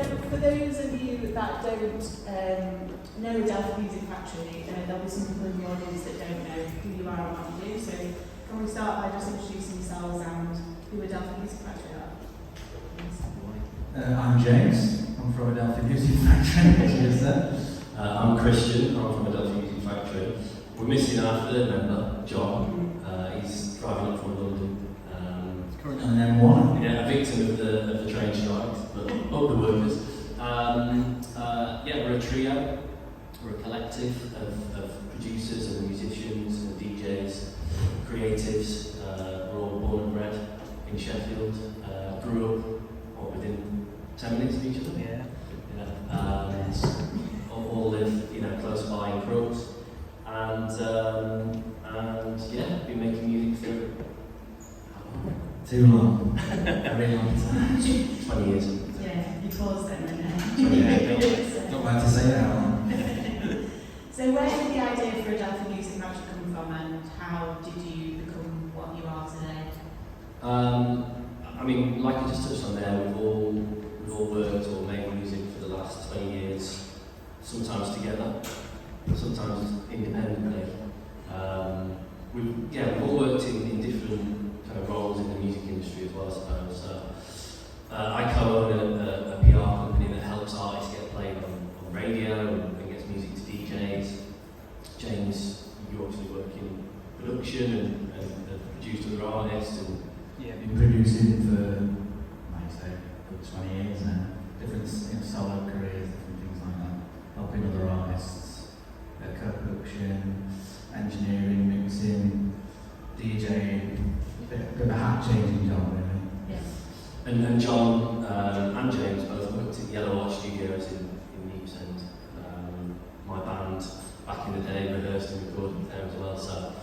for those of you that don't know Adelphi Music Factory, there'll be some people in the audience that don't know who you are and what you do. So can we start by just introducing yourselves and who Adelphi Music Factory are? I'm James. I'm from Adelphi Music Factory, as you said. I'm Christian. I'm from Adelphi Music Factory. We're missing our third member, John. He's driving up from London. Currently on M1. Yeah, a victim of the train strikes, but all the workers. We're a trio. We're a collective of producers and musicians and DJs, creatives. We're all born and bred in Sheffield. Grew up within 10 minutes of each other. Yeah. All live, close by in Crooks. Been making music for Too long. A really long time. 20 years. Yeah, you paused then, Don't like to say that. So where did the idea for Adelphi Music Factory come from, and how did you become what you are today? Like I just touched on there, we've all worked or made music for the last 20 years, sometimes together, sometimes independently. We've all worked in different kind of roles in the music industry as well, I suppose. I co-own a PR company that helps artists get played on radio and gets music to DJs. James, you obviously work in production and produced other artists. And been producing for, like I say, good 20 years now. Different solo careers, different things like that. Helping other artists, co-production, engineering, mixing, DJing, a bit of a hat-changing job, really. Yes. And John and James both worked at Yellow Watch Studios in Newsend. My band back in the day rehearsed and recorded there as well. So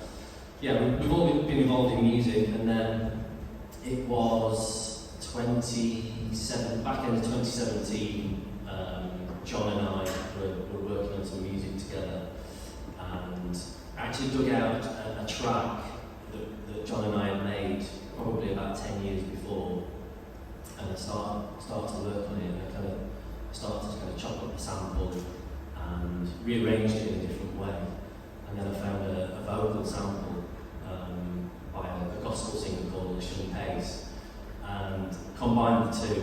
we've all been involved in music, and then it was back in 2017. John and I were working on some music together, and actually dug out a track that John and I had made probably about 10 years before, and I started to work on it, and I started to chop up the sample and rearranged it in a different way, and then I found a vocal sample by a gospel singer called Shun Pace, and combined the two,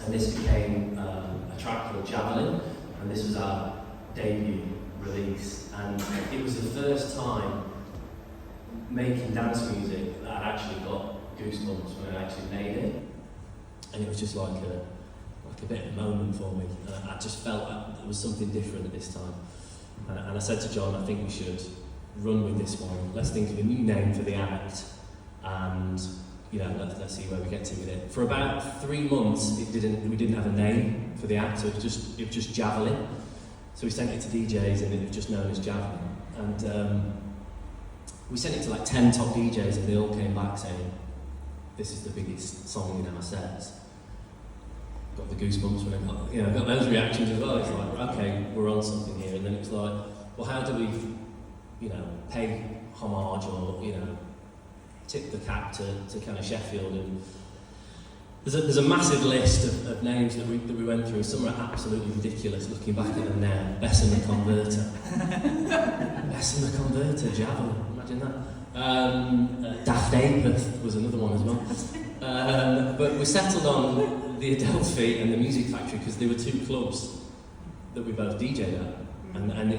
and this became a track called Javelin, and this was our debut release, and it was the first time making dance music that I actually got goosebumps when I actually made it, and it was just like a bit of a moment for me. I just felt that there was something different at this time, and I said to John, I think we should run with this one. Let's think of a new name for the act, and let's see where we get to with it. For about 3 months, we didn't have a name for the act, so it was just Javelin. So we sent it to DJs, and it was just known as Javelin. And we sent it to like 10 top DJs, and they all came back saying, "This is the biggest song in our sets." Got the goosebumps when I got those reactions as well. It's like, okay, we're on something here. And then it's like, well, how do we, pay homage or tip the cap to kind of Sheffield? And there's a massive list of names that we went through. Some are absolutely ridiculous looking back at them now. Besson the Converter. Besson the Converter, Javelin, imagine that. Daft Apeth was another one as well. But we settled on the Adelphi and the Music Factory because they were two clubs that we both DJ'd at, and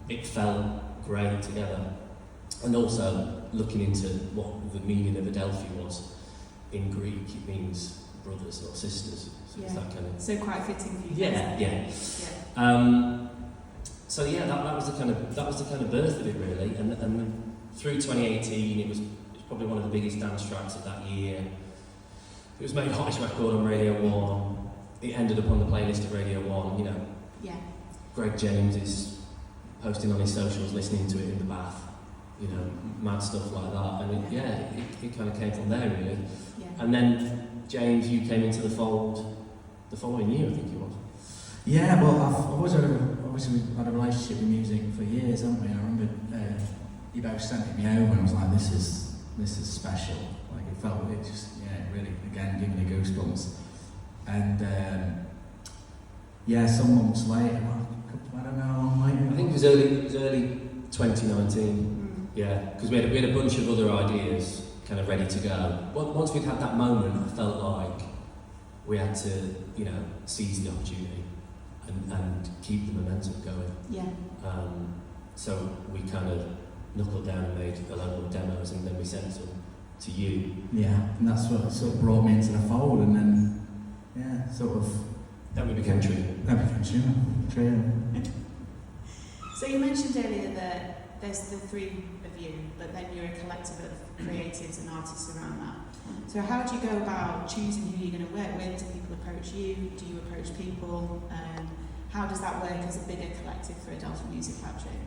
it felt great together. And also looking into what the meaning of Adelphi was. In Greek, it means brothers or sisters. So it's that kind of. So quite fitting for you. Yeah. That was the kind of birth of it really, and through 2018, it was probably one of the biggest dance tracks of that year. It was made hottest record on Radio 1. It ended up on the playlist of Radio 1. Yeah. Greg James is posting on his socials, listening to it in the bath. Mad stuff like that, and it kind of came from there really. Yeah. And then James, you came into the fold the following year, I think it was. Yeah, well, I've always had a relationship with music for years, haven't we? I remember you both sent me home, and I was like, this is special. Like it really, again, giving me goosebumps. And yeah, some months later, well, I don't know how long later. I think it was early 2019. Yeah, because we had a bunch of other ideas kind of ready to go. Once we'd had that moment, I felt like we had to, seize the opportunity and keep the momentum going. Yeah. So we kind of knuckled down and made a load of demos, and then we sent them to you. Yeah, and that's what sort of brought me into the fold, and then, yeah, sort of... Then we became Trio. Trio. So you mentioned earlier that there's the three of you, but then you're a collective of creatives and artists around that. So how do you go about choosing who you're going to work with? Do people approach you? Do you approach people? How does that work as a bigger collective for Adelphi Music Factory?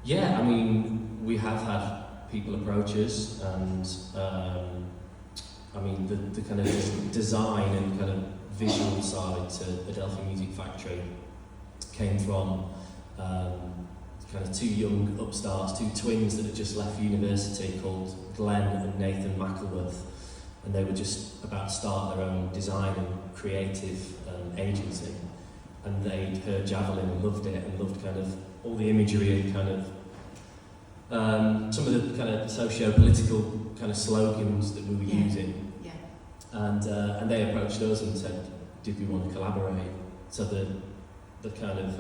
Yeah, I mean, we have had people approach us, and the kind of design and kind of visual side to Adelphi Music Factory came from kind of two young upstarts, two twins that had just left university called Glenn and Nathan McElworth, and they were just about to start their own design and creative agency, and they'd heard Javelin and loved it, and loved kind of all the imagery and kind of some of the kind of socio-political kind of slogans that we were using. Yeah. And they approached us and said, did we want to collaborate? So the kind of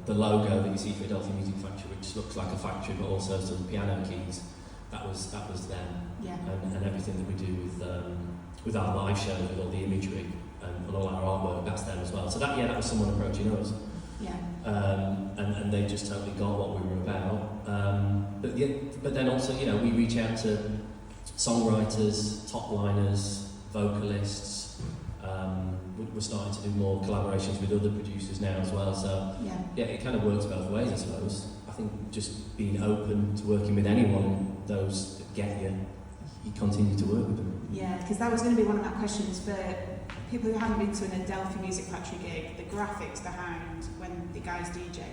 the logo that you see for Adelphi Music Factory, which looks like a factory but also some piano keys, that was them. Yeah. And everything that we do with our live shows, with all the imagery and all our artwork, that's them as well. So that was someone approaching us. Yeah. And they just totally got what we were about. But then also, we reach out to songwriters, top-liners, vocalists. We're starting to do more collaborations with other producers now as well. So yeah, it kind of works both ways, I suppose. I think just being open to working with anyone, those that get you, you continue to work with them. Yeah, because that was going to be one of my questions for people who haven't been to an Adelphi Music Factory gig. The graphics behind when the guys DJ,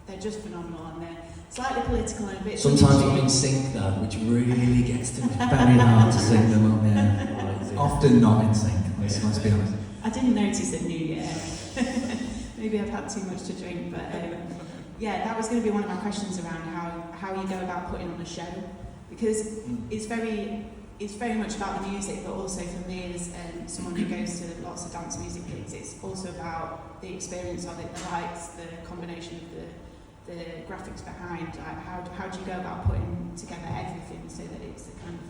they're just phenomenal, and they're slightly political and a bit... Sometimes not in sync though, which really gets to me. Very hard to sync them up, yeah. Often not in sync, let's be honest. I didn't notice at New Year. Maybe I've had too much to drink, but yeah, that was going to be one of my questions around how you go about putting on a show, because it's very much about the music, but also for me as someone who goes to lots of dance music gigs, it's also about the experience of it, the lights, the combination of the graphics behind. How do you go about putting together everything so that it's a kind of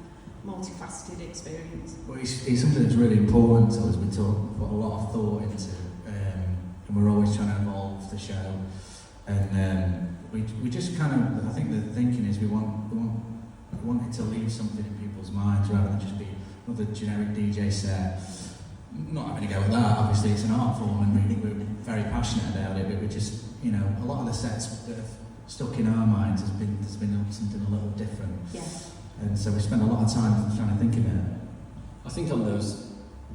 multifaceted experience? Well, it's something that's really important to us. We put a lot of thought into, and we're always trying to evolve the show. And we just kind of, I think the thinking is we want it to leave something in people's minds rather than just be another generic DJ set. Not having to go with that, obviously it's an art form and we're very passionate about it, but we just, a lot of the sets that have stuck in our minds there's been something a little different. Yeah. And so we spend a lot of time trying to think about it. I think on those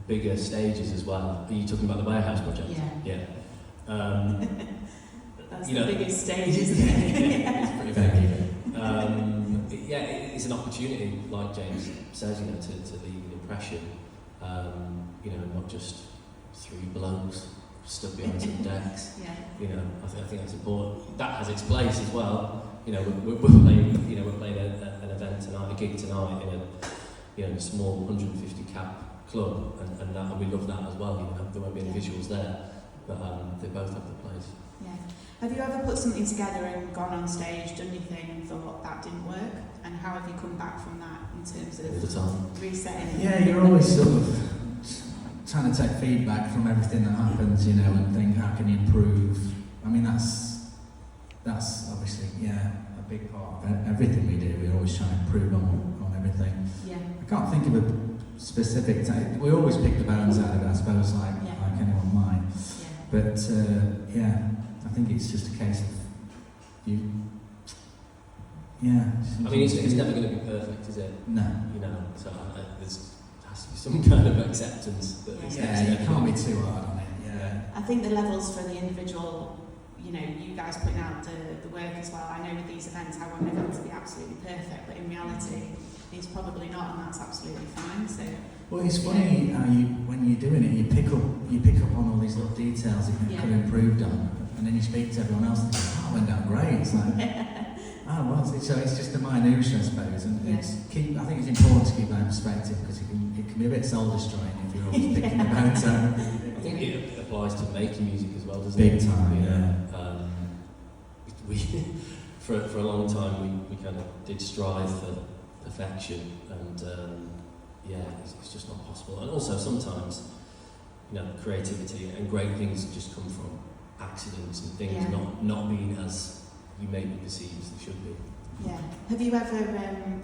bigger stages as well, are you talking about the Warehouse project? Yeah. Yeah. That's the biggest stage, isn't it? It's pretty big. Yeah, it's an opportunity, like James says, to leave an impression. Not just three blokes stuck behind some decks. Yeah. I think that's important. That has its place as well. We're playing. We're playing an event tonight, a gig tonight in a small 150 cap club, and we love that as well. There won't be any visuals there, but they both have the place. Yeah. Have you ever put something together and gone on stage, done your thing, and thought that didn't work? And how have you come back from that in terms of All the time. resetting? Yeah, you're always sort of trying to take feedback from everything that happens, and think how can you improve. I mean, that's obviously a big part of everything we do. We're always trying to improve on everything. Yeah. I can't think of a specific time. We always pick the bones out of it, I suppose, like anyone might. Yeah. But I think it's just a case of you. Yeah. I mean, it's never going to be perfect, is it? No. So there has to be some kind of acceptance that it's you can't be too hard on it. Yeah. I think the levels for the individual, you guys putting out the work as well. I know with these events, I want everything to be absolutely perfect, but in reality, it's probably not, and that's absolutely fine. So Well, it's funny how when you're doing it, you pick up on all these little details that you could have improved on, and then you speak to everyone else and you go, "Oh, it went down great." It's like, so it's just the minutiae, I suppose, and I think it's important to keep that in perspective because it can be a bit soul destroying if you're always picking about it. I think it applies to making music as well, doesn't it? Big time, yeah. We for a long time we kind of did strive for perfection, and it's just not possible. And also sometimes, creativity and great things just come from accidents and things not being as you maybe perceive as they should be. Yeah. Have you ever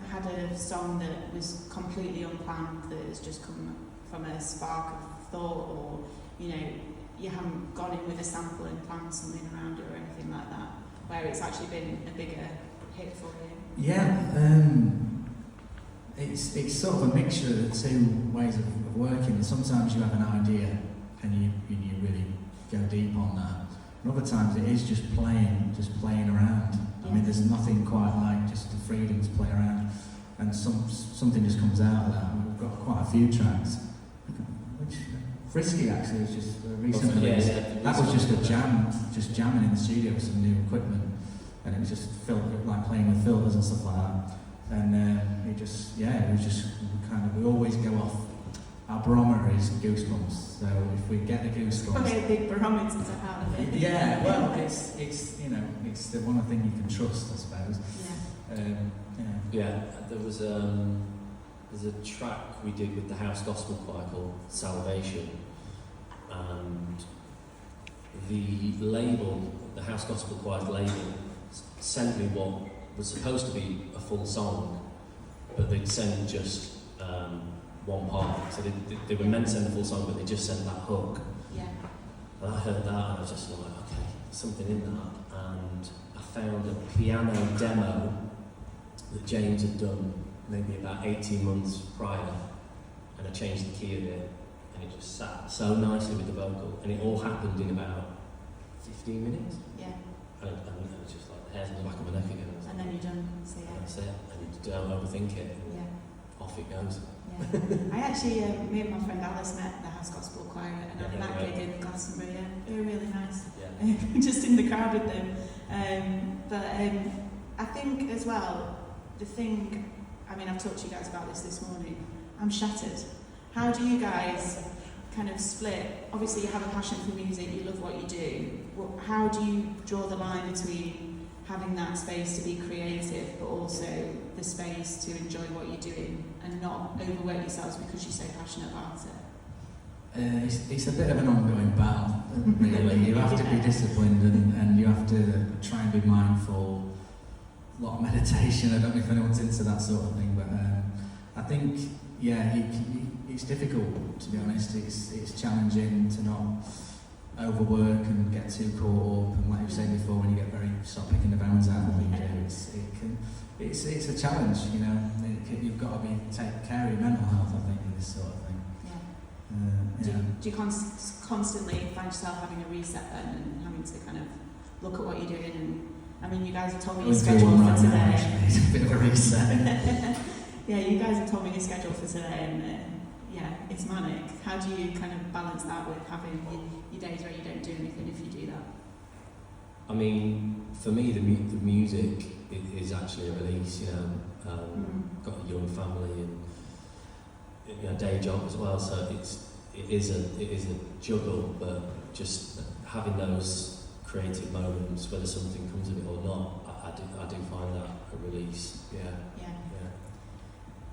had a song that was completely unplanned that has just come from a spark of thought, or you haven't gone in with a sample and planned something around it or anything like that, where it's actually been a bigger hit for you? Yeah, it's sort of a mixture of the two ways of working. Sometimes you have an idea and you really go deep on that. And other times it is just playing around. I mean, there's nothing quite like just the freedom to play around, and something just comes out of that. We've got quite a few tracks, which Frisky actually was just recently. That was just a jam, just jamming in the studio with some new equipment, and it was just like playing with filters and stuff like that. And it was just we always go off. Our barometer is goosebumps, so if we get the goosebumps... Probably a big barometer to have it. Yeah, well, it's the one thing you can trust, I suppose. There was there's a track we did with the house gospel choir called Salvation, and the house gospel choir's label sent me what was supposed to be a full song, but they'd sent just one part. So they were meant to send the full song, but they just sent that hook. Yeah. And I heard that and I was just like, okay, there's something in that. And I found a piano demo that James had done maybe about 18 months prior, and I changed the key of it, and it just sat so nicely with the vocal, and it all happened in about 15 minutes. Yeah. And it was just like the hairs on the back of my neck again. And then you're done, so yeah. That's it, and you don't overthink it. Yeah. Off it goes. Yeah. I actually, me and my friend Alice met the house gospel choir and had that gig in Glastonbury. Yeah, they were really nice. Yeah. Just in the crowd with them. But I think as well, the thing, I mean, I've talked to you guys about this morning. I'm shattered. How do you guys kind of split? Obviously, you have a passion for music. You love what you do. How do you draw the line between having that space to be creative, but also the space to enjoy what you're doing and not overwork yourselves because you're so passionate about it? It's a bit of an ongoing battle, really. You have to be disciplined and you have to try and be mindful. A lot of meditation. I don't know if anyone's into that sort of thing, but I think, it's difficult, to be honest. It's challenging to not overwork and get too caught up, and like you said before, when you start picking the bounds out of what you do, it's a challenge, you've got to take care of your mental health, I think, in this sort of thing. Do you constantly find yourself having a reset then and having to kind of look at what you're doing? And I mean, you guys have told me your schedule for today. It's a bit of a reset. Yeah, you guys have told me your schedule for today, and it's manic. How do you kind of balance that with having your days where you don't do anything if you do that? I mean, for me, the music is actually a release. Got a young family and a day job as well, so it is a juggle. But just having those creative moments, whether something comes of it or not, I do find that a release. Yeah.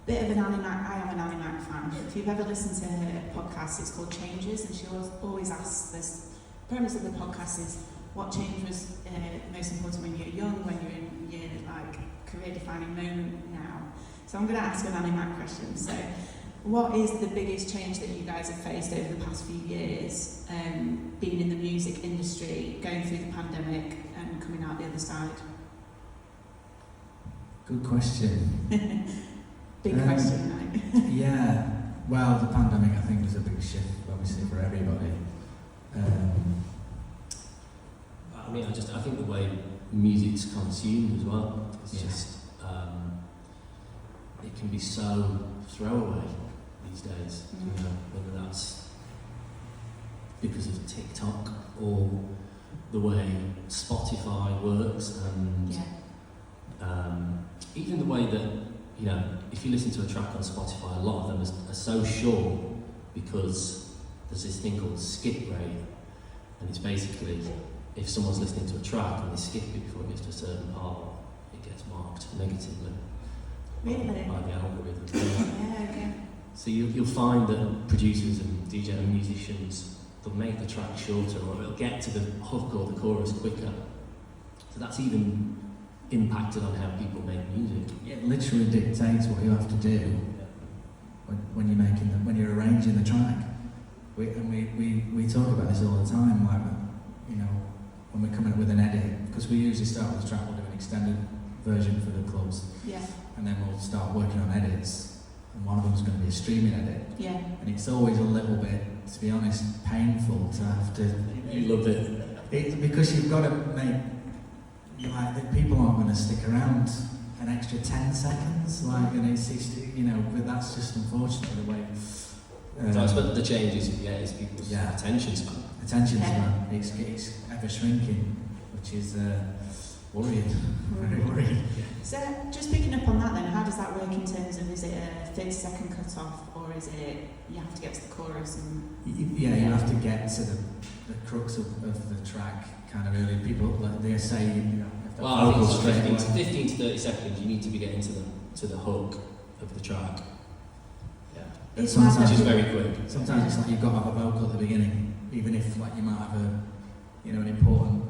Bit of an Annie Mac. I am an Annie Mac fan. If you've ever listened to her podcast, it's called Changes, and she always asks this. The premise of the podcast is what change was most important when you're young, when you're in your career-defining moment now. So I'm going to ask an Annie Mac question. So, what is the biggest change that you guys have faced over the past few years, being in the music industry, going through the pandemic, and coming out the other side? Good question. Big question, right? Yeah, well, the pandemic, I think, was a big shift, obviously, for everybody. I think the way music's consumed as well, it's just, it can be so throwaway. these days. You know, whether that's because of TikTok or the way Spotify works, and even the way that, you know, if you listen to a track on Spotify, a lot of them are so short because there's this thing called skip rate, and it's basically if someone's listening to a track and they skip it before it gets to a certain part, it gets marked negatively by the algorithm. Yeah, okay. So you'll find that producers and DJ and musicians, they'll make the track shorter, or it'll get to the hook or the chorus quicker. So that's even impacted on how people make music. It literally dictates what you have to do when you're when you're arranging the track. We talk about this all the time, like, you know, when we're coming up with an edit, because we usually start with the track, we'll do an extended version for the clubs, and then we'll start working on edits, and one of them's going to be a streaming edit. Yeah. And it's always a little bit, to be honest, painful to have to. You love it. It's because you've got to make, like, the people aren't going to stick around an extra 10 seconds, like, and it's you know, but that's just unfortunately the way. So I suppose the change is people's attention span. Attention span, it's ever shrinking, which is worrying, very worrying. So just picking up on that then, how does that work in terms of, is it a 30-second cut-off, or is it you have to get to the chorus and... You have to get to the crux of the track kind of early. People, like, they say, you know, well, I think it's 15 to 30 seconds, you need to be getting to the hook of the track. Yeah. Sometimes, which is very quick. Sometimes it's like you've got to have a vocal at the beginning, even if, like, you might have an important,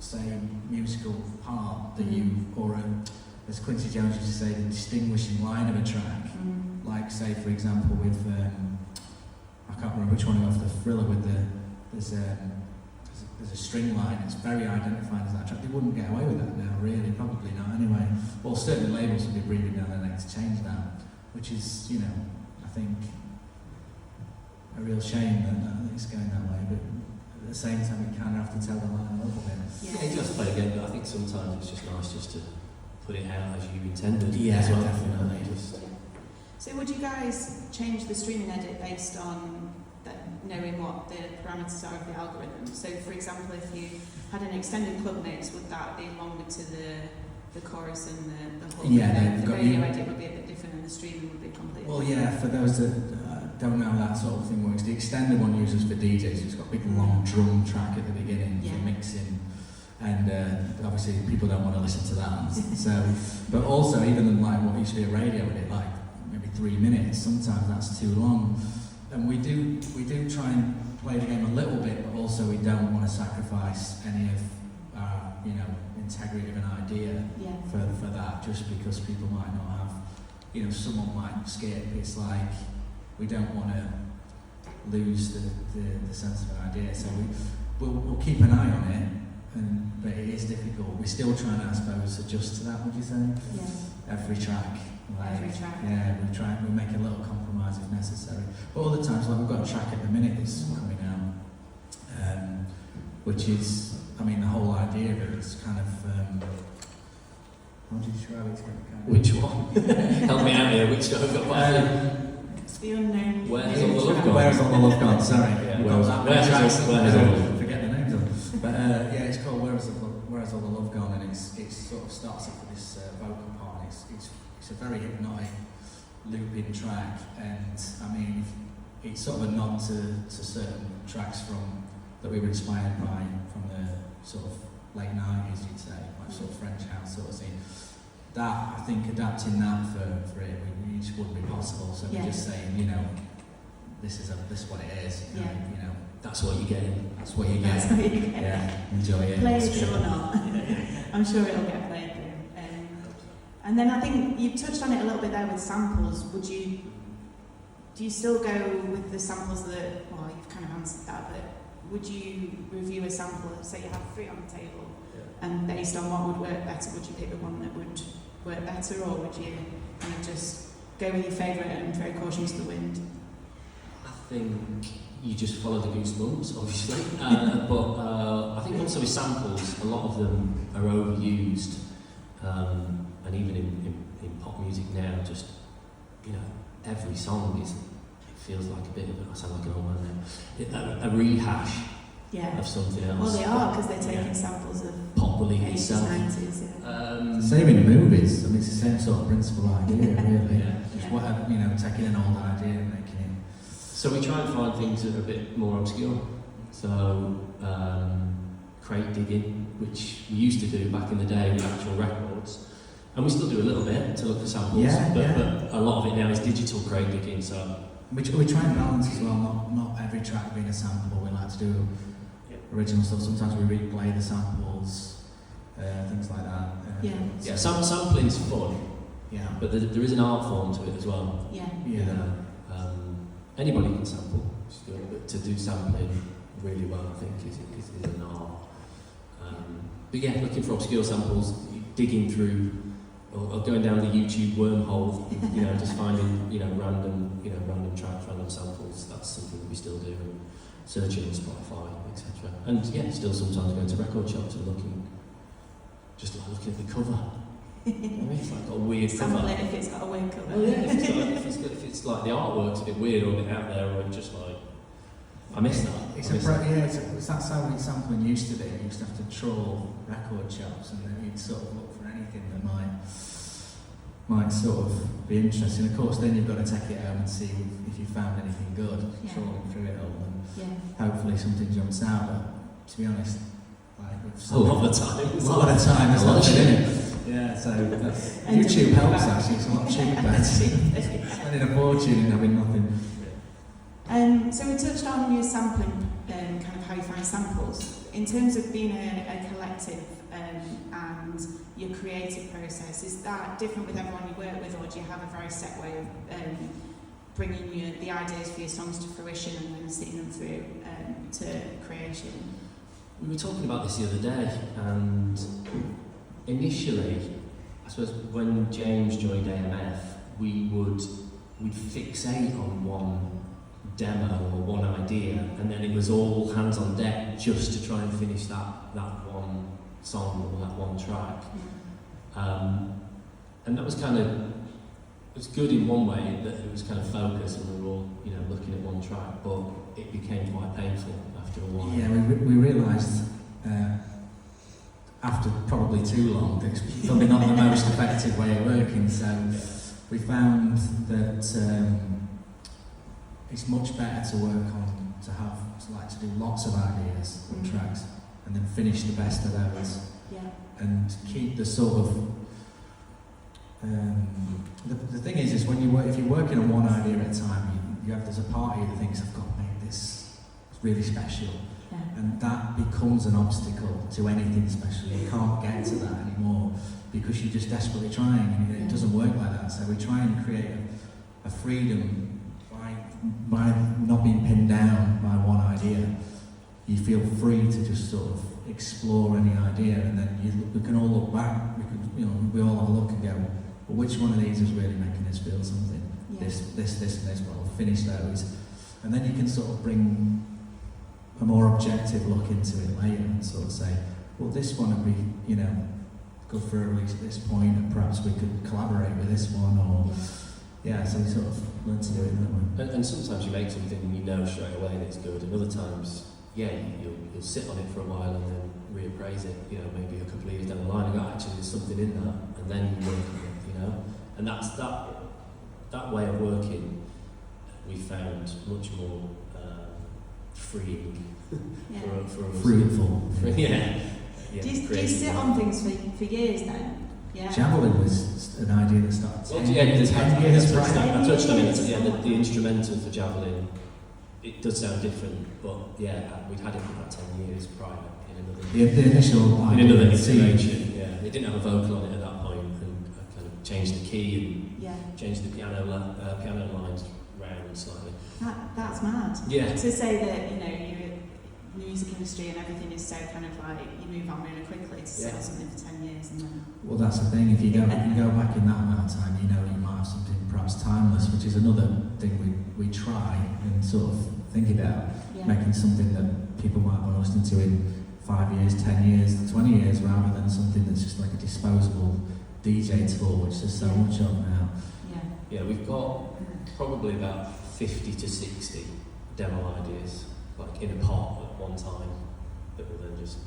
say, musical part that as Quincy Jones used to say, the distinguishing line of a track. Like, say, for example, with I can't remember which one of the Thriller with there's a string line. It's very identified as that track. They wouldn't get away with that now, really. Probably not, anyway. Well, certainly labels would be breathing down their neck to change that, which is, you know, I think a real shame that it's going that way. But at the same time, you kind of have to tell the line a little bit. Yeah, you just play again, but I think sometimes it's just nice just to put it out as you intended. Yeah, as well, definitely. You know, So would you guys change the streaming edit based on knowing what the parameters are of the algorithm? So, for example, if you had an extended club mix, would that be longer to the chorus and the hook? Yeah, and the radio edit would be a bit different, and the streaming would be completely different. Well, yeah, for those that don't know how that sort of thing works, the extended one uses for DJs. It's got a big long drum track at the beginning for mixing. And obviously people don't want to listen to that. So, but also even like what used to be a radio edit, like maybe 3 minutes, sometimes that's too long. And we do try and play the game a little bit, but also we don't want to sacrifice any of our, you know, integrity of an idea for that, just because people might not have, you know, someone might skip. It's like we don't want to lose the sense of an idea. So we'll keep an eye on it. But it is difficult. We're still trying to, I suppose, adjust to that, would you say? Yeah. Every track. Like, every track. Yeah, we make a little compromise if necessary. But other times, like, we've got a track at the minute that's coming out, which is, I mean, the whole idea of it is kind of, how do you describe it? Kind of which one? Help me out here, which one? It's the unknown. Where's all the love gone? Where's all the love gone? Sorry. Yeah. Where's all the forget the names of them. But yeah, it's called Where's All the Love Gone, and it sort of starts off with this vocal part. It's a very hypnotic looping track, and I mean, it's sort of a nod to certain tracks that we were inspired by from the sort of late 90s, you'd say, like sort of French house sort of scene. That, I think, adapting that for it, we just wouldn't be possible. So we're just saying, you know, this is what it is. You know, that's what you're getting. That's what you get. Yeah, enjoy it. Play it or not. I'm sure it'll get played through. And then I think you touched on it a little bit there with samples. Do you still go with the samples that, well, you've kind of answered that, but would you review a sample, say you have 3 on the table, and based on what would work better, would you pick the one that would work better, or would you kind of just go with your favourite and throw caution to the wind? I think you just follow the goosebumps, obviously. But I think also with samples, a lot of them are overused, and even in pop music now, just, you know, every song it feels like a bit of I sound like an old man now. A rehash Yeah. of something else. Well, they are, because they're taking samples of pop believe 80s, itself. 90s, yeah. Same in movies. I mean, it's the same sort of principle idea, really. Yeah. Just whatever, taking an old idea and making it. So we try and find things that are a bit more obscure. So crate digging, which we used to do back in the day with actual records, and we still do a little bit to look for samples. But a lot of it now is digital crate digging. So we try and balance as well. Not every track being a sample. We like to do original stuff. Sometimes we replay the samples, things like that. Sampling's fun. Yeah. But there is an art form to it as well. Yeah. Anybody can sample. But to do sampling really well, I think, is an art. But yeah, looking for obscure samples, digging through, or going down the YouTube wormhole, just finding random tracks, random samples. That's something that we still do. And searching on Spotify, etc. And still sometimes going to record shops and looking at the cover. I mean, it's like got a weird Sample cover. it if it's got a weird cover. Well, yeah, if it's like the artwork's a bit weird or a bit out there, or just like I miss that. It's that's how sampling used to be. You used to have to trawl record shops, and then you'd sort of look for anything that might sort of be interesting. Of course, then you've got to take it home and see if you found anything good, trawling through it all, and hopefully something jumps out. But to be honest, a lot of the time, there's nothing in it. Yeah, so YouTube helps actually. It's a lot cheaper. Spending a fortune and having nothing. So we touched on your sampling, kind of how you find samples. In terms of being a collective and your creative process, is that different with everyone you work with, or do you have a very set way of bringing the ideas for your songs to fruition and then seeing them through to creation? We were talking about this the other day, and initially, I suppose when James joined AMF, we'd fixate on one demo or one idea, and then it was all hands on deck just to try and finish that one song or that one track. And that was it was good in one way that it was kind of focused and we were all looking at one track, but it became quite painful after a while. Yeah, we realised after probably too long that it's probably not the most effective way of working, so we found that it's much better to work on, to do lots of ideas on tracks and then finish the best of those and keep the sort of the thing is when if you're working on one idea at a time, there's a part of you that thinks I've got to make this really special, and that becomes an obstacle to anything special. You can't get to that anymore because you're just desperately trying, and it doesn't work like that. So we try and create a freedom by not being pinned down by one idea. You feel free to just sort of explore any idea, and then we can all look back. We all have a look and go, well, which one of these is really making us feel something? Yeah. This, and this. Well, we'll finish those, and then you can sort of bring a more objective look into it later and sort of say, well, this one would be, good for a release at this point, and perhaps we could collaborate with this one, or so we sort of learn to do it that way. And sometimes you make something and straight away that it's good, and other times, you'll sit on it for a while and then reappraise it, maybe a couple of years down the line and go, actually there's something in that, and then you work on it, and that's that way of working we found much more freeing for us. Fruitful. Do you sit on things for years then? Yeah. Javelin was an idea that started 10 years prior. I touched on it. The instrumental for Javelin, it does sound different, but we'd had it for about 10 years prior in The initial in another iteration. Yeah, we didn't have a vocal on it at that point, and I kind of changed the key and changed the piano lines round slightly. That's mad. Yeah. To say that your music industry and everything is so kind of like you move on really quickly to sit on something for 10 years and then. Well, that's the thing. If you go back in that amount of time, you might have something perhaps timeless, which is another thing we try and sort of think about, making something that people might want to listen to in 5 years, 10 years, 20 years, rather than something that's just like a disposable DJ tool, which there's so much of now. Yeah, we've got probably about 50 to 60 demo ideas, like in a pot at one time, that we'll then just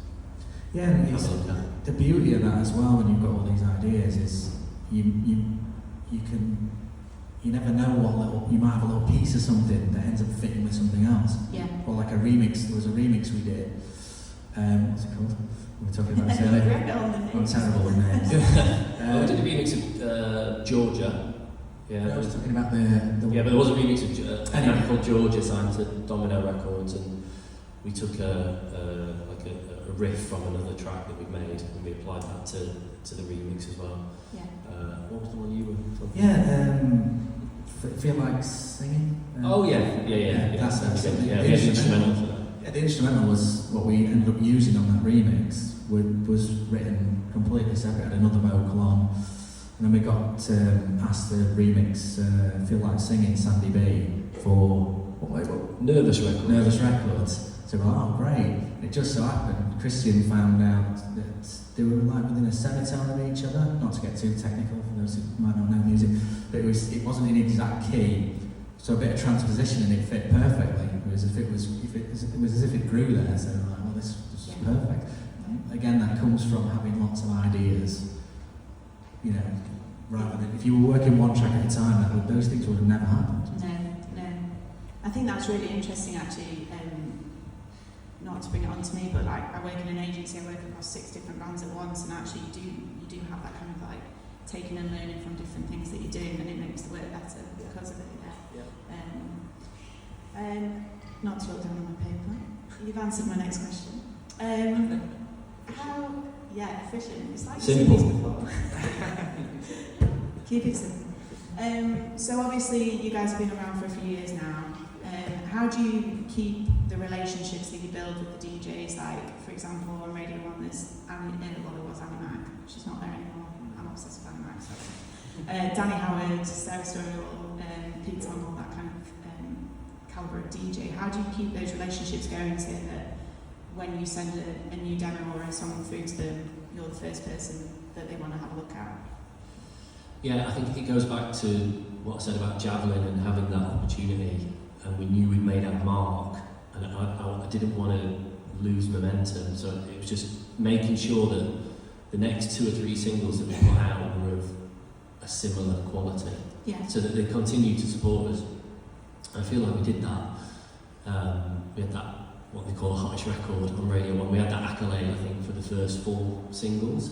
and have a look at. the beauty of that as well, when you've got all these ideas, is you never know you might have a little piece of something that ends up fitting with something else. Yeah. Or like a remix. There was a remix we did. What's it called? We were talking about it earlier. I'm terrible with names. We did a remix of Georgia. Yeah, I was talking about the yeah, but there was a remix of an act called Georgia signed to Domino Records, and we took a riff from another track that we'd made, and we applied that to the remix as well. Yeah. What was the one you were talking Yeah, Feel Like Singing. That's the the instrumental for that. Yeah, the instrumental was what we ended up using on that remix. Was written completely separate, had another vocal on. And then we got asked to remix Feel Like Singing, Sandy B, for Nervous Records. Nervous Records. So we're like, oh great. It just so happened, Christian found out that they were like within a semitone of each other, not to get too technical for those who might not know music, but it wasn't in exact key, so a bit of transposition and it fit perfectly. It was as if it grew there, so we're like, well, this is perfect. Again, that comes from having lots of ideas, rather than if you were working one track at a time, those things would have never happened. No. I think that's really interesting actually, not to bring it on to me, but like I work in an agency, I work across 6 different brands at once, and actually you do have that kind of like taking and learning from different things that you're doing, and it makes the work better because of it. Not to look down on my paper. You've answered my next question. How efficient. It's like you've seen these before. Keep it simple. So obviously you guys have been around for a few years now. How do you keep the relationships that you build with the DJs? Like, for example, on Radio 1 there's Annie Mac. She's not there anymore. I'm obsessed with Annie Mac, sorry. Danny Howard, Sarah Storial, Pete Tong, all that kind of calibre of DJ. How do you keep those relationships going so that when you send a new demo or a song through to them, you're the first person that they want to have a look at? Yeah, I think it goes back to what I said about Javelin and having that opportunity, and we knew we'd made our mark, and I didn't want to lose momentum, so it was just making sure that the next 2 or 3 singles that we put out were of a similar quality, so that they continue to support us. I feel like we did that. We had that, what they call a hottest record on Radio 1. We had that accolade, I think, for the first 4 singles.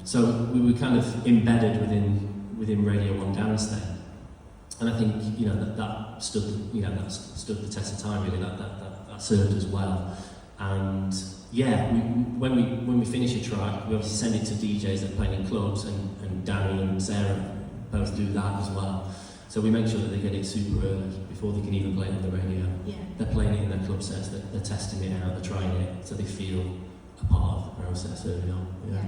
So we were kind of embedded within Radio 1 dance then. And I think, that stood the test of time, really. That served us well. And when we finish a track, we obviously send it to DJs that are playing in clubs, and Danny and Sarah both do that as well. So we make sure that they get it super early before they can even play it on the radio. Yeah. They're playing it in their club sets, they're testing it out, they're trying it, so they feel a part of the process early on. Yeah.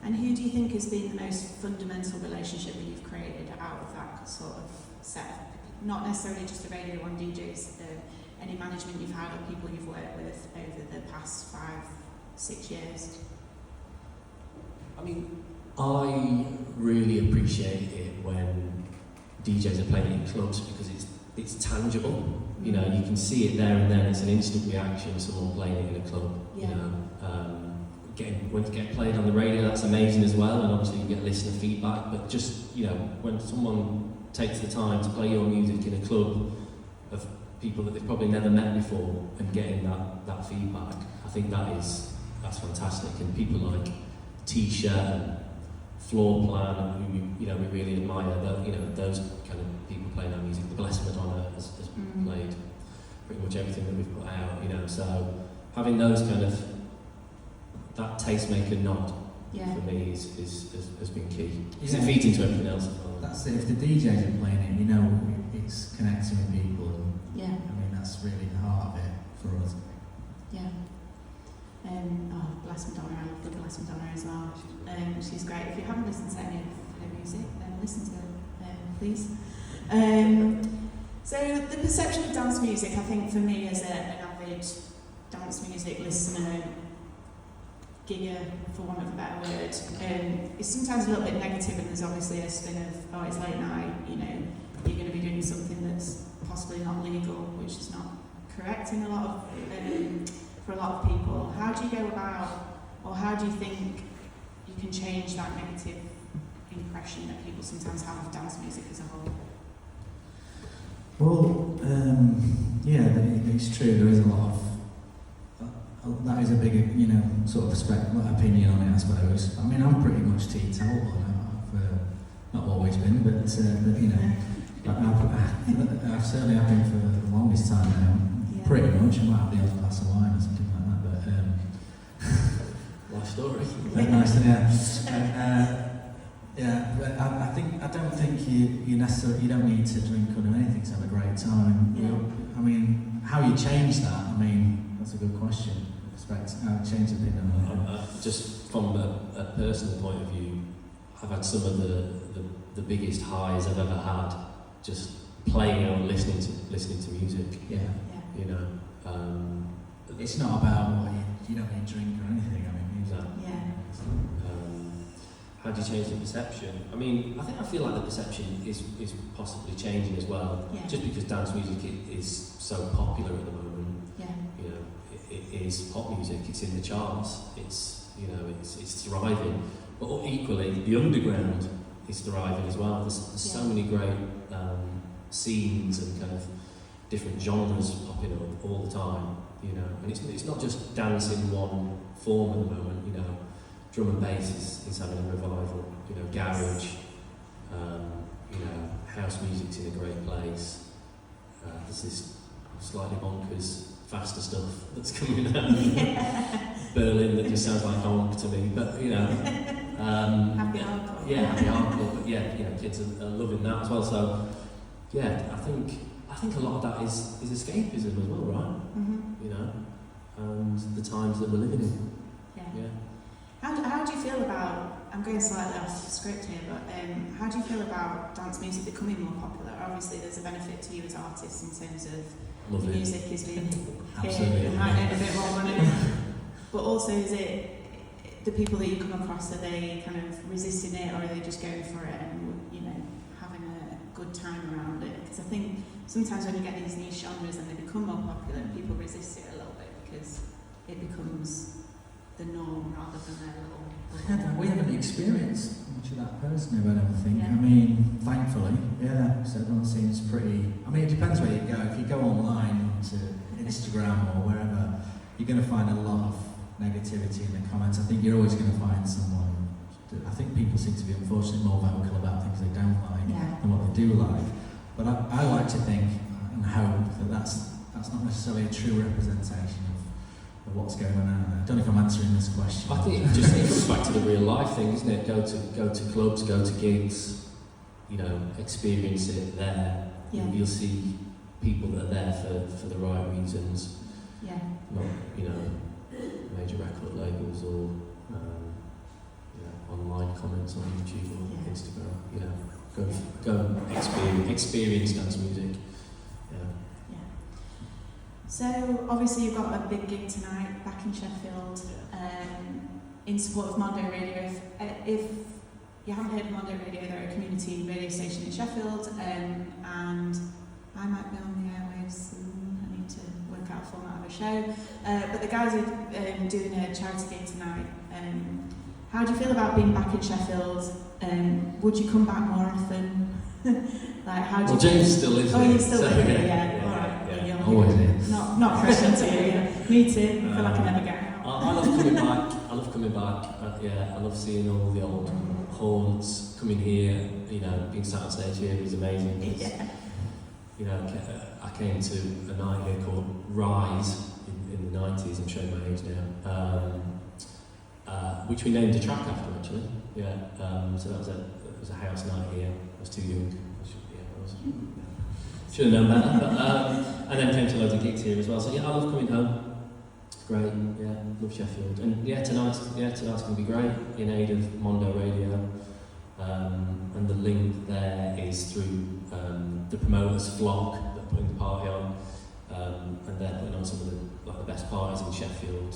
And who do you think has been the most fundamental relationship that you've created out of that sort of set? Not necessarily just the Radio 1 DJs, any management you've had or people you've worked with over the past 5-6 years? I mean, I really appreciate it when DJs are playing it in clubs, because it's tangible. You can see it there and then. It's an instant reaction. Someone playing it in a club. When it gets played on the radio, that's amazing as well. And obviously you get listener feedback. But just when someone takes the time to play your music in a club of people that they've probably never met before and getting that feedback, I think that's fantastic. And people like Tisha and Floor Plan, who we really admire, those kind of people playing our music. The Blessed Madonna has played pretty much everything that we've put out, so having those kind of, that tastemaker nod for me has been key. Because it feeds into everything else as well. That's it. If the DJs are playing it, it's connecting with people. And, that's really the heart of it for us. Yeah. Bless Madonna, I love the Bless Madonna as well. She's great. If you haven't listened to any of her music, then listen to it, please. So the perception of dance music, I think for me as an avid dance music listener, gigger, for want of a better word, is sometimes a little bit negative, and there's obviously a spin of, oh, it's late night, you know, you're going to be doing something that's possibly not legal, which is not correct in a lot of, for a lot of people. How do you go about, or how do you think you can change that negative impression that people sometimes have of dance music as a whole? Well, yeah, it's true. There is a lot of that is a big, you know, sort of opinion on it, I suppose. I mean, I'm pretty much teetotal. I've not always been, but you know, I've certainly have been for the longest time now. Yeah. Pretty much. I might have the odd glass of wine or something like that, but Life story. nice, yeah. Yeah, but I don't think you don't need to drink or do anything to have a great time. Yeah. I mean, how you change that? I mean, that's a good question. Change opinion on it. Just from a personal point of view, I've had some of the biggest highs I've ever had just playing out and listening to music. Yeah. You know, It's not about you don't need drink or anything. I mean, music. Yeah. How do you change the perception? I mean, I feel like the perception is possibly changing as well. Yeah. Just because dance music is so popular at the moment. Yeah. You know, it is pop music. It's in the charts. It's, you know, it's thriving. But equally, the underground is thriving as well. There's so many great scenes and kind of different genres popping up all the time. You know, and it's not just dance in one form at the moment. You know, drum and bass is having a revival. You know, garage. You know, house music's in a great place. There's this slightly bonkers, faster stuff that's coming out of Berlin that just sounds like honk to me. But you know, Happy hardcore. Yeah, happy hardcore. But yeah, you know, kids are loving that as well. So yeah, I think a lot of that is escapism as well, right? Mm-hmm. You know, and the times that we're living in. Yeah. How do you feel about, I'm going slightly off script here, but how do you feel about dance music becoming more popular? Obviously there's a benefit to you as artists in terms of the music is being here, you might earn a bit more money. But also, is it the people that you come across, are they kind of resisting it, or are they just going for it and, you know, having a good time around it? Because I think sometimes when you get these niche genres and they become more popular, people resist it a little bit because it becomes the norm rather than their little... We haven't experienced much of that personally, I don't think. Yeah. I mean, thankfully, yeah, so everyone seems pretty... I mean, it depends where you go. If you go online to Instagram or wherever, you're going to find a lot of negativity in the comments. I think you're always going to find someone... I think people seem to be unfortunately more vocal about things they don't like than what they do like. But I like to think and hope that that's not necessarily a true representation of what's going on out there. I don't know if I'm answering this question. I think it comes back to the real life thing, isn't it? Go to clubs, go to gigs, you know, experience it there. Yeah. You'll see people that are there for the right reasons. Yeah. Not, you know, major record labels or you know, online comments on YouTube or Instagram. You know, go and experience dance music. Yeah. So obviously you've got a big gig tonight back in Sheffield, in support of Mondo Radio. If you haven't heard of Mondo Radio, they're a community radio station in Sheffield, and I might be on the airwaves soon. I need to work out a format of a show. But the guys are doing a charity gig tonight. How do you feel about being back in Sheffield? Would you come back more often? Like, how do you James still lives here. here. Oh, you still so, live here, yeah. All right. Yeah. You're Always here. Not pressure to you. Yeah. Me too. I feel like I never get out. I love coming back. I love coming back. I love seeing all the old haunts coming here. You know, being sat on stage here is amazing. Yeah. You know, I came to a night here called Rise in the 90s. I'm showing my age now. Which we named a track after, actually. Yeah. So that was a house night here. I was too young. Should have known better. But, and then came to loads of gigs here as well. So yeah, I love coming home. It's great. Yeah, love Sheffield. And yeah, tonight's going to be great in aid of Mondo Radio. And the link there is through the promoters Flock that are putting the party on. and they're putting on some of the best parties in Sheffield.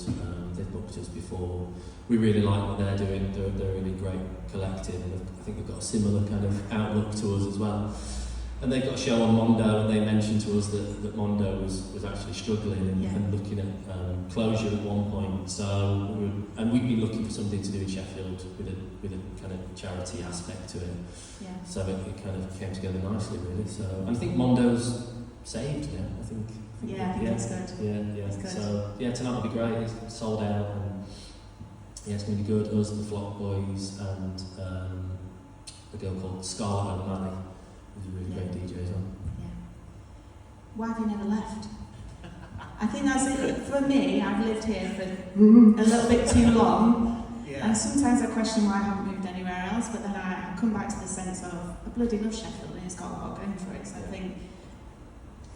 They've booked us before. We really like what they're doing. They're a really great collective, and I think they've got a similar kind of outlook to us as well. And they've got a show on Mondo, and they mentioned to us that Mondo was actually struggling and looking at closure at one point. So we've been looking for something to do in Sheffield with a kind of charity aspect to it. Yeah. So it kind of came together nicely, really. So and I think Mondo's saved now. I think That's good. Yeah. That's good. So tonight will be great. It's sold out, and it's going to be good. Us, the Flock Boys, and a girl called Scarlett O'Malley, who's a really great DJ as well. Yeah. Why have you never left? I think that's it. For me, I've lived here for a little bit too long, and sometimes I question why I haven't moved anywhere else, but then I come back to the sense of I bloody love Sheffield and it's got a lot going for it, so I think,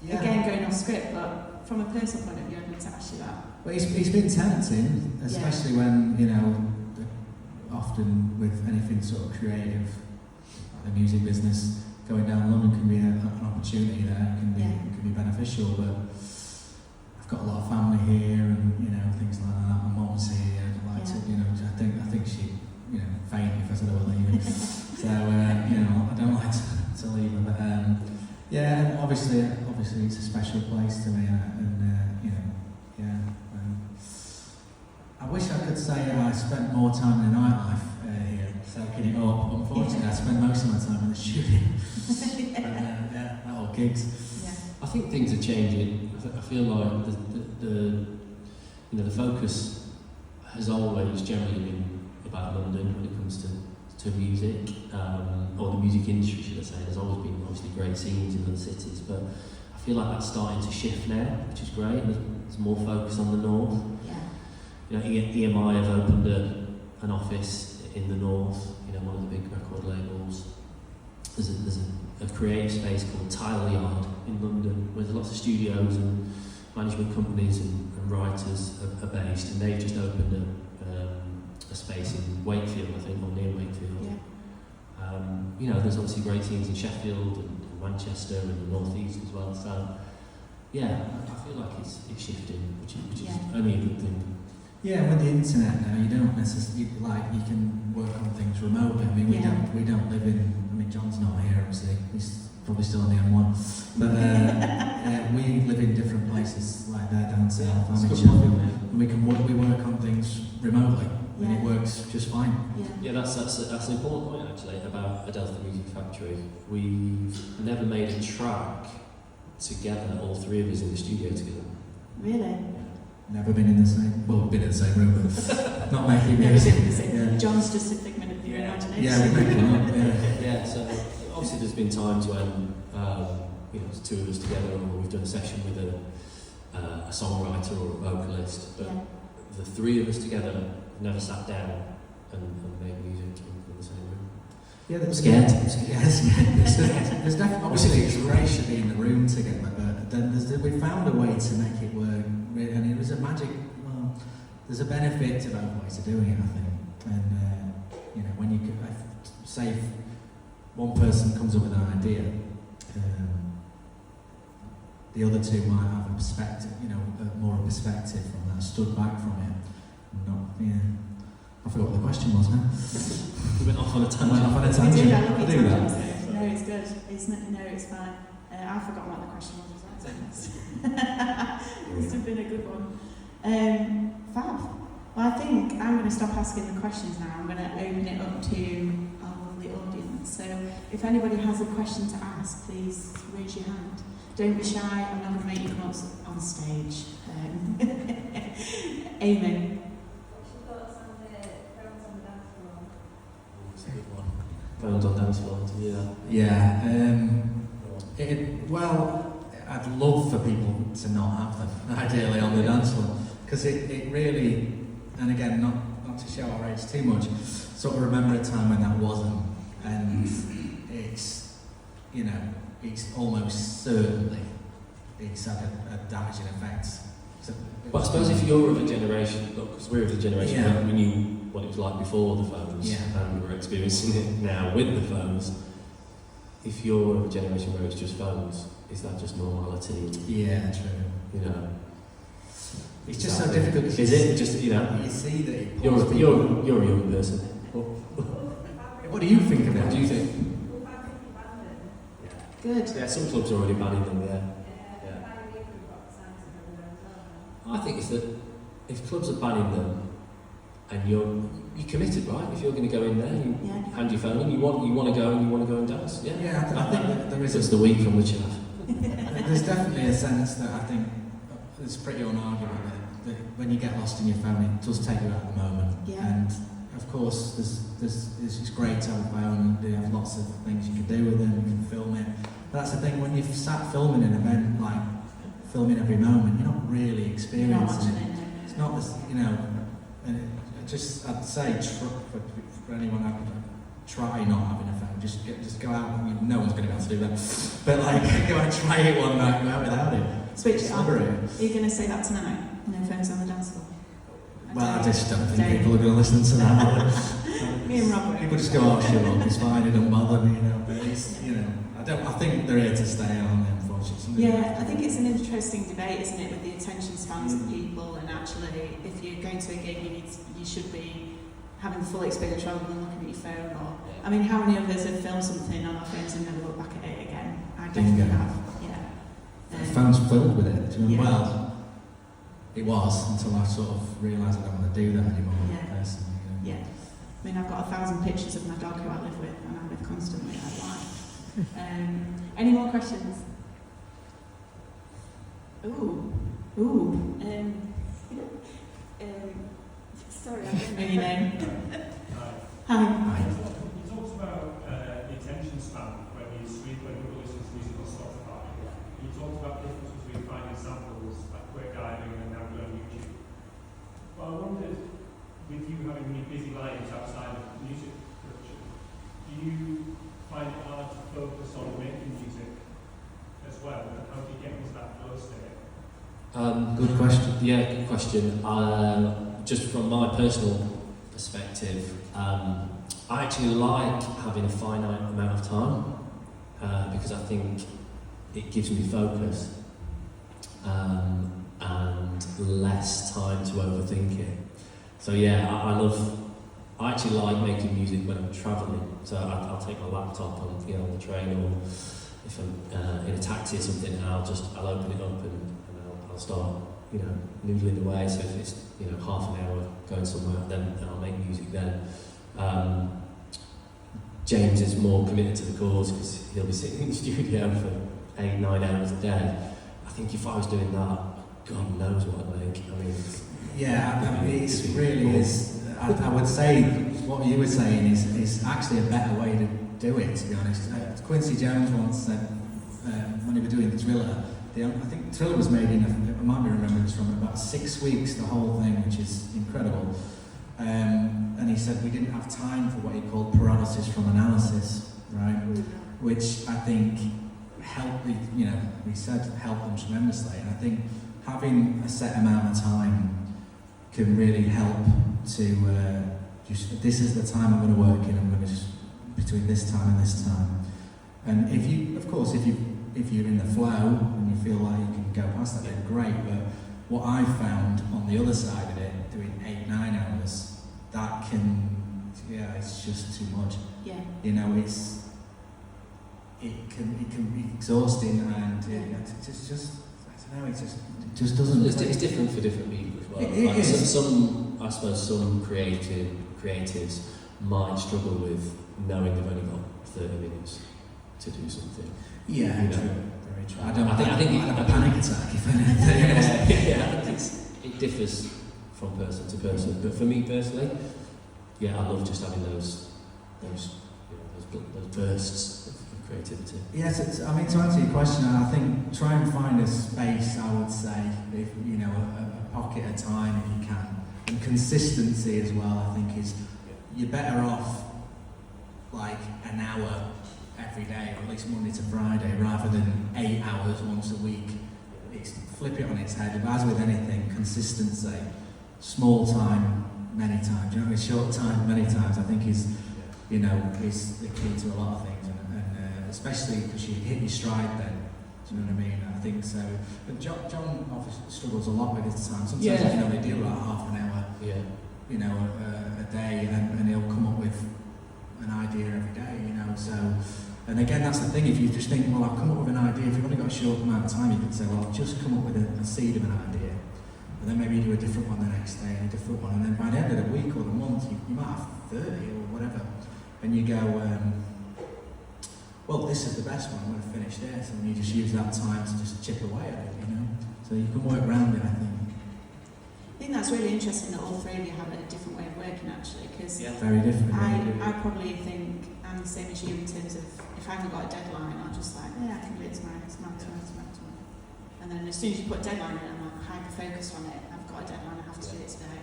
again, going off script, but from a personal point of view, I'd like to ask you that. Well, it's been tempting, especially when, often with anything sort of creative, like the music business, going down London can be an opportunity there, can be beneficial, but I've got a lot of family here and, things like that. My mum's here, I'd like to, I think she'd, faint if I said I were leaving. So, I don't like to leave her, but, and obviously it's a special place to me, I wish I could say I spent more time in the nightlife here, soaking it up. Unfortunately, I spend most of my time in the studio. Or gigs. Yeah. I think things are changing. I feel like the focus has always generally been about London when it comes to music, or the music industry, should I say. There's always been obviously great scenes in other cities, but I feel like that's starting to shift now, which is great. There's more focus on the north. EMI have opened an office in the north, one of the big record labels. There's a creative space called Tile Yard in London, where there's lots of studios and management companies and writers are based, and they've just opened a space in Wakefield, I think, or near Wakefield. There's obviously great scenes in Sheffield and Manchester and the North East as well. So, I feel like it's shifting, which is only a good thing. Yeah, with the internet now, you don't necessarily you can work on things remotely. I mean, we don't live in. I mean, John's not here, obviously. He's probably still on the M1. But we live in different places, like there down south. I'm in Sheffield, and we work on things remotely, and it works just fine. Yeah, that's an important point actually about Adelphi Music Factory. We've never made a track together, all three of us in the studio together. Really? Never been in the same. Well, been in the same room, but not making music. John's just a figment of your imagination. Yeah, we make one up. So obviously there's been times when there's two of us together, or we've done a session with a songwriter or a vocalist, but the three of us together never sat down and made music in the same room. Yeah, that's scared. There's definitely, obviously it's great to be in the room together, but then we found a way to make it work, and it was a magic. Well, there's a benefit to both ways of doing it, I think. And when you could, say, if one person comes up with an idea, the other two might have a perspective, more a perspective from that, stood back from it. I forgot what the question was now. We went off on a tangent. We did, I love I it. do that. No, it's good. It's fine. I forgot what the question was as well. Must have been a good one. Fab. Well, I think I'm going to stop asking the questions now. I'm going to open it up to the audience. So if anybody has a question to ask, please raise your hand. Don't be shy. I'm not going to make you come up on stage. Amy. Phones on dance floor, to do that. Yeah. I'd love for people to not have them, ideally, on the dance floor, because it really, and again, not to show our age too much, sort of remember a time when that wasn't, and it's almost certainly it's had a damaging effect. But I suppose if you're of a generation, because we're of the generation when we knew what it was like before the phones, and we're experiencing it now with the phones, if you're of a generation where it's just phones, is that just normality? Yeah, true. You know, It's just so difficult. Is it just, you know? You see that it You're pulls people. a young person. What do you think of it? What do you think? Good. Yeah, some clubs are already banning them. Yeah. I think it's that if clubs are banning them, and you're committed, right? If you're going to go in there, you hand your phone in, you want to go and dance. Yeah. Yeah, I think that there is It's the week from the chat. there's definitely a sense that I think it's pretty unarguable that when you get lost in your phone, it does take you out of the moment. Yeah. And of course, it's great to have a phone. They have lots of things you can do with them. You can film it. But that's the thing, when you've sat filming an event, like filming every moment, you're not really experiencing it. It's not this, you know. And I'd say for anyone out there, try not having a phone. Just go out. I mean, no one's going to be able to do that. But like, go and try it one night, go out without it. Switch it on. Are Liberate. you going to say that tonight? No phones on the dance floor? Well, I just don't think people are going to listen to that. Me and Robert. People just go, oh, shit, well, it's fine, it don't bother me, you know. But it's, you know, I think they're here to stay on, unfortunately. Yeah, I think it's an interesting debate, isn't it, with the attention spans of people, and actually, if you're going to a gig, you should be having the full experience rather than looking at your phone. Or, I mean, how many of us have filmed something on our phones and never looked back at it again? I definitely have. Yeah. The phone's filled with it. Do you know? Yeah. Well, it was until I sort of realised I don't want to do that anymore. Yeah. Personally, you know. Yeah. I mean, I've got 1,000 pictures of my dog who I live with, and I'm with constantly. I lie. Any more questions? Ooh. Sorry, I don't know your name. Hi. You talked about the attention span when people listen to music on Spotify. You talked about the difference between finding samples like quick diving and now going on YouTube. But I wondered, with you having many busy lives outside of music production, do you find it hard to focus on making music as well? And how do you get into that flow state? Good question. Yeah, good question. Just from my personal perspective, I actually like having a finite amount of time because I think it gives me focus and less time to overthink it. So yeah, I actually like making music when I'm travelling. So I'll take my laptop on the train, or if I'm in a taxi or something, and I'll open it up and I'll start noodling away. So if it's half an hour going somewhere, then I'll make music then. James is more committed to the cause because he'll be sitting in the studio for 8-9 hours a day. I think if I was doing that, God knows what I'd make. I mean, yeah, it really is. I would say what you were saying is actually a better way to do it, to be honest. Quincy Jones once said, when he was doing Thriller, I think Thriller was made in, I might be remembering this from, about 6 weeks, the whole thing, which is incredible. And he said we didn't have time for what he called paralysis from analysis, right? Which I think helped, he said helped them tremendously. And I think having a set amount of time can really help to this is the time I'm going to work in, I'm going to just, between this time and this time. And if you're in the flow and you feel like you can go past that, then great. But what I found on the other side of it, doing 8-9 hours, that it's just too much. Yeah. It can be exhausting, and it's just I don't know. It just doesn't. It's different for different people as well. It is. Some I suppose some creatives might struggle with knowing they've only got 30 minutes to do something. Yeah, true. Very true. I think I'd have a panic attack if anything. It differs from person to person, but for me personally, I love just having those bursts of creativity. Yes, to answer your question, I think try and find a space. I would say, if a pocket of time if you can, and consistency as well. I think you're better off like an hour every day, or at least Monday to Friday, rather than 8 hours once a week. Flip it on its head. As with anything, consistency, small time many times, short time many times, I think is the key to a lot of things. And especially because you hit your stride then. Do you know what I mean? I think so. But John obviously struggles a lot with his time. Sometimes Yeah. you can only do like half an hour, Yeah. you know, a day, and he'll come up with an idea every day, you know. So, and again, that's the thing. If you just think, well, I've come up with an idea. If you've only got a short amount of time, you could say, well, I'll just come up with a seed of an idea, and then maybe you do a different one the next day, and a different one, and then by the end of the week or the month, you might have 30 or whatever, and you go, well, this is the best one. I'm going to finish this, and you just use that time to just chip away at it, you know. So you can work around it, I think. I think that's really interesting that all three of you have a different way of working, actually, because Very different. I probably think I'm the same as you in terms of if I haven't got a deadline, I'm just like, yeah, I can do it tomorrow. And then as soon as you put a deadline in, I'm like hyper focused on it. I've got a deadline, I have to do it today.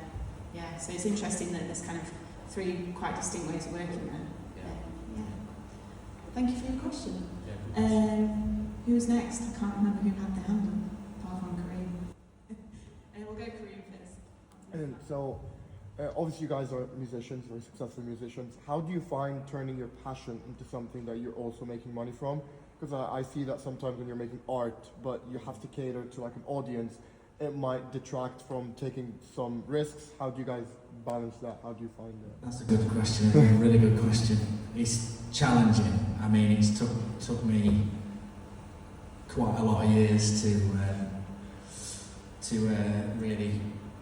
Yeah, so it's interesting that there's kind of three quite distinct ways of working there. Yeah. Thank you for your question. Who's next? I can't remember who had the hand up, apart from Kareem. We'll go Kareem first. And so, obviously you guys are musicians, very successful musicians. How do you find turning your passion into something that you're also making money from? Because I see that sometimes when you're making art, but you have to cater to like an audience, it might detract from taking some risks. How do you guys balance that? How do you find that? That's a good question, a really good question. It's challenging. I mean, it's took me quite a lot of years to really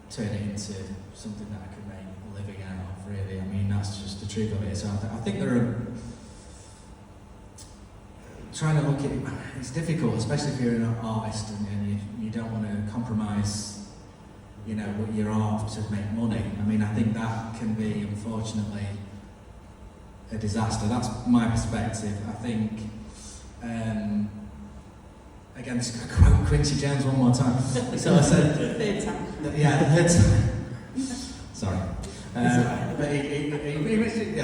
turn it into something that I could make a living out of, really. I mean, that's just the truth of it. So I think there are... Trying to look at it, it's difficult, especially if you're an artist and you don't want to compromise, you know, your art to make money. I mean, I think that can be, unfortunately, a disaster. That's my perspective. I think, again, just going to quote Quincy Jones one more time. So I said... Third time. Yeah, third time. Sorry. But I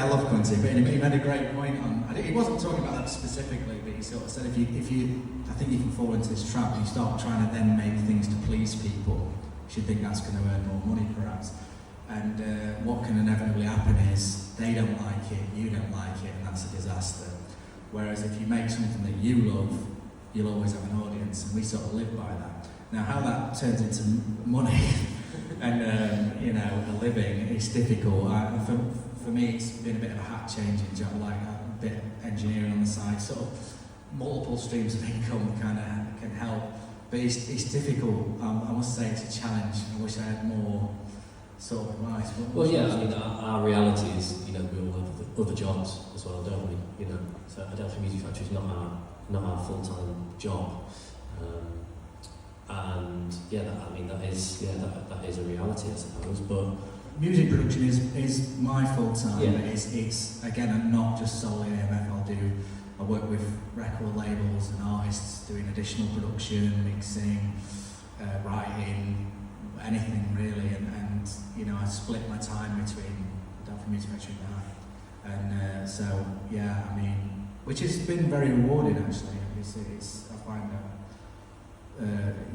love Quincy, but he made a great point on... He wasn't talking about that specifically, but he sort of said if you I think you can fall into this trap and you start trying to then make things to please people, you should think that's going to earn more money perhaps. And what can inevitably happen is they don't like it, you don't like it, and that's a disaster. Whereas if you make something that you love, you'll always have an audience, and we sort of live by that. Now how that turns into money and you know, a living, it's difficult. For me, it's been a bit of a hat changing job, like a bit of engineering on the side, sort of multiple streams of income kind of can help. But it's difficult. I must say it's a challenge. I wish I had more sort of advice. Well, yeah, I mean, our reality is, you know, we all have other jobs as well, don't we? You know, so Adelphi Music Factory is not our full-time job. And yeah, that is a reality, I suppose. But music production is my full-time. Yeah. It's again, I'm not just solely AMF. I work with record labels and artists doing additional production, mixing, writing, anything really. And you know, I split my time between Adelphi Music Factory and that. And so yeah, I mean, which has been very rewarding actually. It's I find that.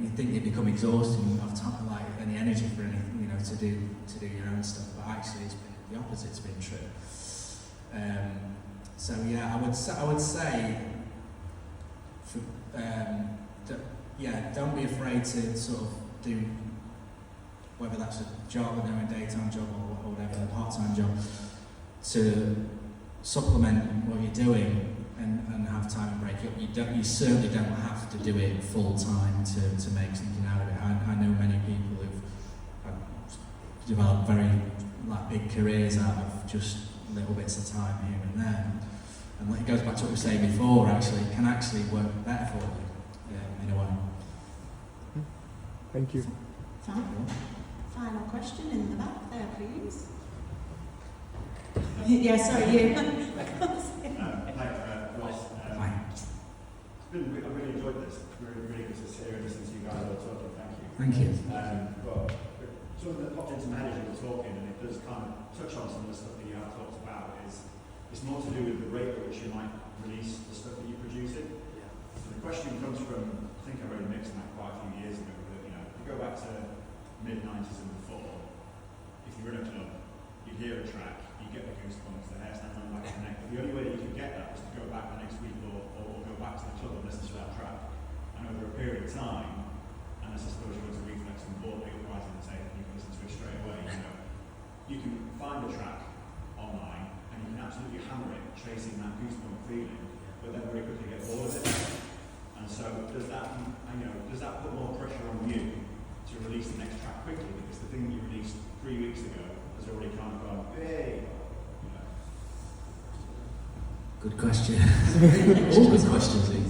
You think you become exhausted and you don't have time, like any energy for anything, you know, to do your own stuff. But actually, it's been the opposite's been true. So yeah, I would say, don't be afraid to sort of do whether that's a job, a daytime job or whatever, a part-time job, to supplement what you're doing. And have time to break up. You certainly don't have to do it full time to make something out of it. I know many people who've developed very big careers out of just little bits of time here and there. And it goes back to what we were saying before. Actually, it can actually work better for you in a way. Thank you. Final question in the back there, please. Yeah, sorry, you. I've really enjoyed this. Really good to hear and listen to you guys all talking. Thank you. But something that popped into my head as you were talking, and it does kind of touch on some of the stuff that you have talked about, is it's more to do with the rate at which you might release the stuff that you're producing. Yeah. So the question comes from, I think I wrote a mix on that quite a few years ago, but you know, if you go back to mid-90s and before, if you were in a club, you'd hear a track, you'd get the goosebumps, the hair stand on the back of the neck, but the only way that you could get that was to go back the next week or of time, and I suppose you want to reflex and board it rather than say you can listen to it straight away. You can find a track online and you can absolutely hammer it, chasing that goosebump feeling, but then very quickly get bored of it. And so does that put more pressure on you to release the next track quickly, because the thing that you released 3 weeks ago has already kind of gone, hey, Good question. All good questions, Ethan.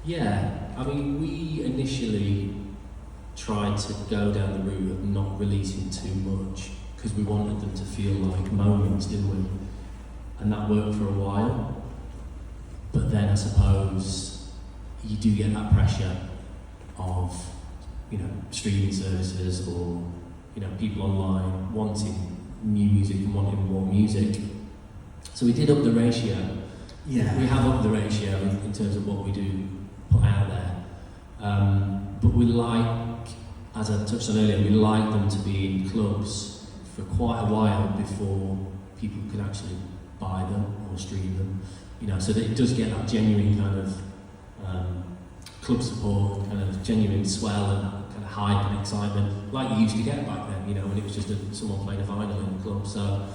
Yeah, I mean, we initially tried to go down the route of not releasing too much because we wanted them to feel like moments, didn't we? And that worked for a while. But then I suppose you do get that pressure of, streaming services or, people online wanting new music and wanting more music. So we did up the ratio. Yeah. We have upped the ratio in terms of what we do put out there. But we like, as I touched on earlier, we like them to be in clubs for quite a while before people can actually buy them or stream them. So that it does get that genuine kind of club support, kind of genuine swell and that kind of hype and excitement, like you used to get back then, when it was just someone playing a vinyl in the club. So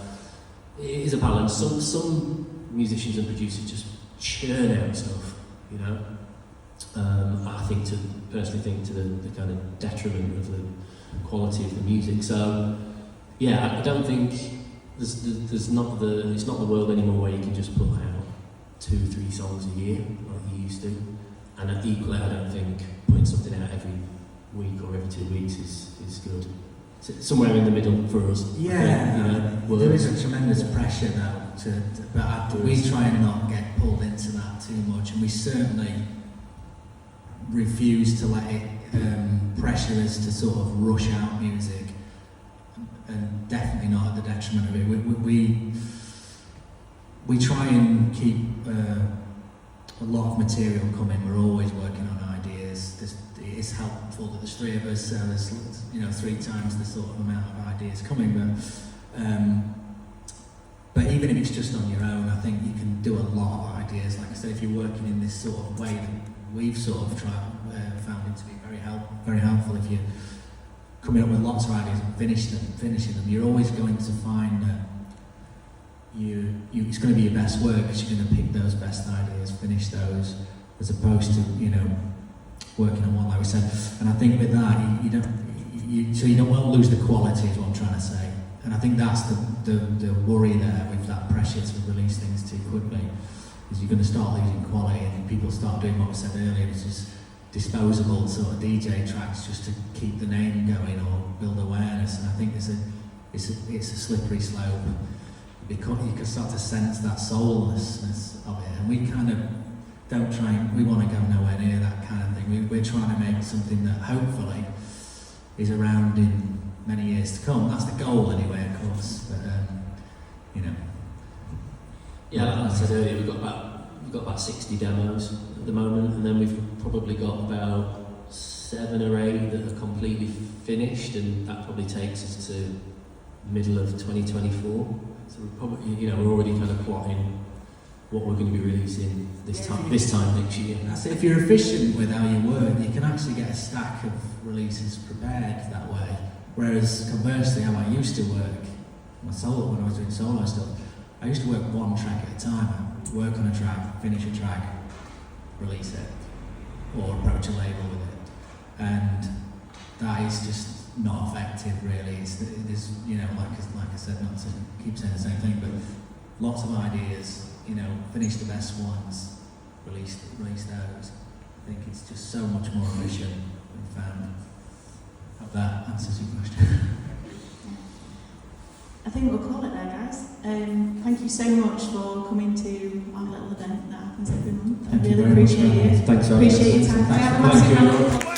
it is a balance. Some musicians and producers just churn out stuff, I personally think to the kind of detriment of the quality of the music. So yeah, I don't think it's not the world anymore where you can just put out 2-3 songs a year like you used to. And equally, I don't think putting something out every week or every 2 weeks is good. Somewhere in the middle for us. Yeah, there is a tremendous pressure now but we try and not get pulled into that too much, and we certainly refuse to let it pressure us to sort of rush out music, and definitely not at the detriment of it. We try and keep a lot of material coming. We're always working on ideas. It is helpful that there's 3 of us, so there's 3 times the sort of amount of ideas coming. But even if it's just on your own, I think you can do a lot of ideas. Like I said, if you're working in this sort of way that we've sort of found it to be very helpful. If you're coming up with lots of ideas and finishing them, you're always going to find that it's going to be your best work, because you're going to pick those best ideas, finish those, as opposed to working on one, like we said. And I think with that, you don't want to lose the quality, is what I'm trying to say. And I think that's the worry there with that pressure to release things too quickly, is you're going to start losing quality, and people start doing what we said earlier, which is disposable sort of DJ tracks just to keep the name going or build awareness. And I think it's a slippery slope, because you can start to sense that soullessness of it, and we kind of we want to go nowhere near that kind of thing. We're trying to make something that hopefully is around in many years to come. That's the goal anyway, of course, but yeah, like I said earlier, we've got about 60 demos at the moment, and then we've probably got about 7 or 8 that are completely finished, and that probably takes us to middle of 2024. So we're probably, we're already kind of plotting what we're going to be releasing this time next year. So if you're efficient with how you work, you can actually get a stack of releases prepared that way. Whereas conversely, how I used to work, when I was doing solo stuff, I used to work 1 track at a time. I'd work on a track, finish a track, release it, or approach a label with it. And that is just not effective, really. It's like I said, not to keep saying the same thing, but lots of ideas, finish the best ones, release those. I think it's just so much more efficient than found. Hope that answers your question. I think we'll call it there, guys. Thank you so much for coming to our little event that happens every month. I really appreciate it. Thanks, appreciate your time. Thank you.